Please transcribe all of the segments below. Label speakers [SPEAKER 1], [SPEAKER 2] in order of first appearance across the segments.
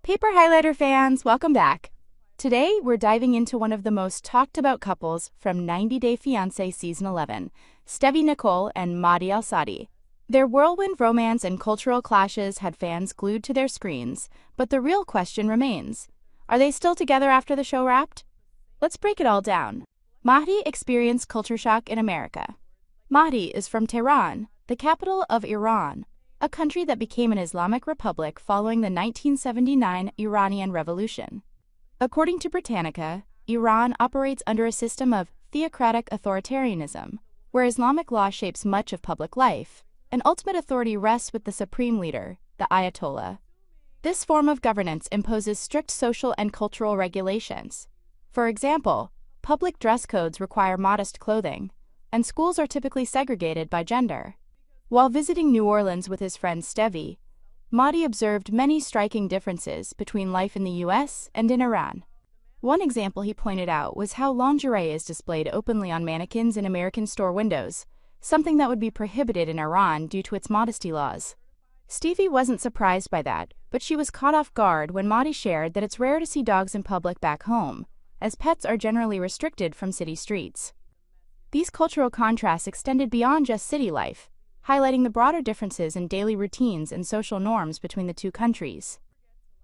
[SPEAKER 1] Paper highlighter fans, welcome back. Today, we're diving into one of the most talked about couples from 90 Day Fiancé Season 11, Stevi Nichole and Mahdi Al-Saadi. Their whirlwind romance and cultural clashes had fans glued to their screens, but the real question remains. Are they still together after the show wrapped? Let's break it all down. Mahdi experienced culture shock in America. Mahdi is from Tehran, the capital of Iran, a country that became an Islamic republic following the 1979 Iranian Revolution. According to Britannica, Iran operates under a system of theocratic authoritarianism, where Islamic law shapes much of public life, and ultimate authority rests with the supreme leader, the Ayatollah. This form of governance imposes strict social and cultural regulations. For example, public dress codes require modest clothing, and schools are typically segregated by gender. While visiting New Orleans with his friend Stevi, Mahdi observed many striking differences between life in the US and in Iran. One example he pointed out was how lingerie is displayed openly on mannequins in American store windows, something that would be prohibited in Iran due to its modesty laws. Stevi wasn't surprised by that, but she was caught off guard when Mahdi shared that it's rare to see dogs in public back home, as pets are generally restricted from city streets. These cultural contrasts extended beyond just city life, highlighting the broader differences in daily routines and social norms between the two countries.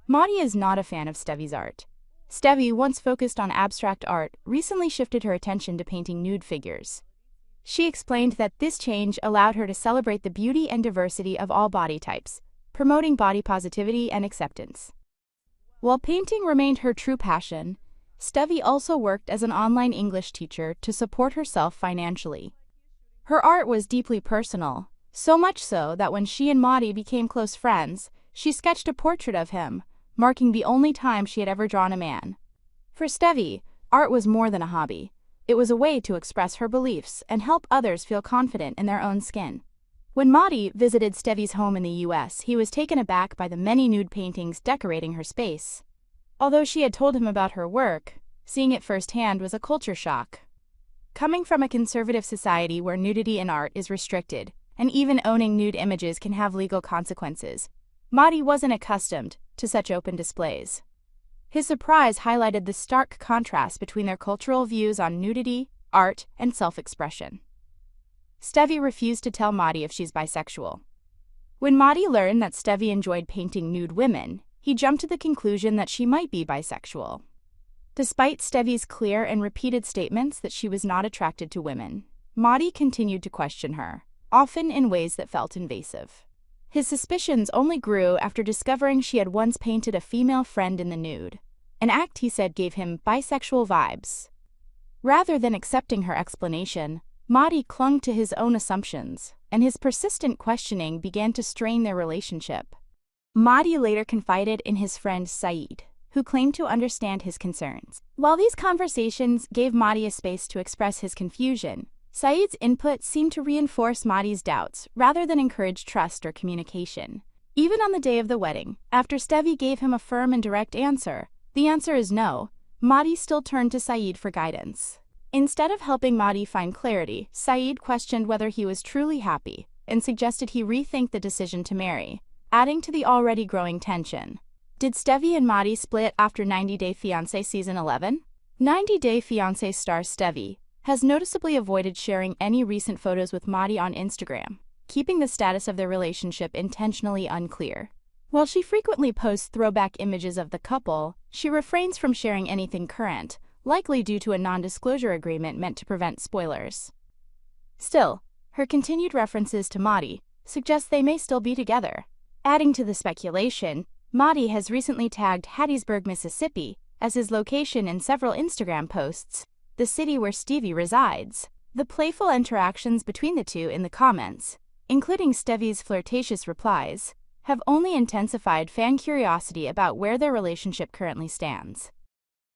[SPEAKER 1] Mahdi is not a fan of Stevi's art. Stevi, once focused on abstract art, recently shifted her attention to painting nude figures. She explained that this change allowed her to celebrate the beauty and diversity of all body types, promoting body positivity and acceptance. While painting remained her true passion, Stevi also worked as an online English teacher to support herself financially. Her art was deeply personal, so much so that when she and Mahdi became close friends, she sketched a portrait of him, marking the only time she had ever drawn a man. For Stevi, art was more than a hobby. It was a way to express her beliefs and help others feel confident in their own skin. When Mahdi visited Stevi's home in the US, he was taken aback by the many nude paintings decorating her space. Although she had told him about her work, seeing it firsthand was a culture shock. Coming from a conservative society where nudity in art is restricted, and even owning nude images can have legal consequences, Mahdi wasn't accustomed to such open displays. His surprise highlighted the stark contrast between their cultural views on nudity, art, and self-expression. Stevi refused to tell Mahdi if she's bisexual. When Mahdi learned that Stevi enjoyed painting nude women, he jumped to the conclusion that she might be bisexual. Despite Stevi's clear and repeated statements that she was not attracted to women, Mahdi continued to question her, often in ways that felt invasive. His suspicions only grew after discovering she had once painted a female friend in the nude, an act he said gave him bisexual vibes. Rather than accepting her explanation, Mahdi clung to his own assumptions, and his persistent questioning began to strain their relationship. Mahdi later confided in his friend Saeed, who claimed to understand his concerns. While these conversations gave Mahdi a space to express his confusion, Saeed's input seemed to reinforce Mahdi's doubts rather than encourage trust or communication. Even on the day of the wedding, after Stevi gave him a firm and direct answer, the answer is no, Mahdi still turned to Saeed for guidance. Instead of helping Mahdi find clarity, Saeed questioned whether he was truly happy and suggested he rethink the decision to marry, adding to the already growing tension. Did Stevi and Mahdi split after 90 Day Fiancé Season 11? 90 Day Fiancé star Stevi has noticeably avoided sharing any recent photos with Mahdi on Instagram, keeping the status of their relationship intentionally unclear. While she frequently posts throwback images of the couple, she refrains from sharing anything current, likely due to a non-disclosure agreement meant to prevent spoilers. Still, her continued references to Mahdi suggest they may still be together. Adding to the speculation, Mahdi has recently tagged Hattiesburg, Mississippi, as his location in several Instagram posts, the city where Stevi resides. The playful interactions between the two in the comments, including Stevi's flirtatious replies, have only intensified fan curiosity about where their relationship currently stands.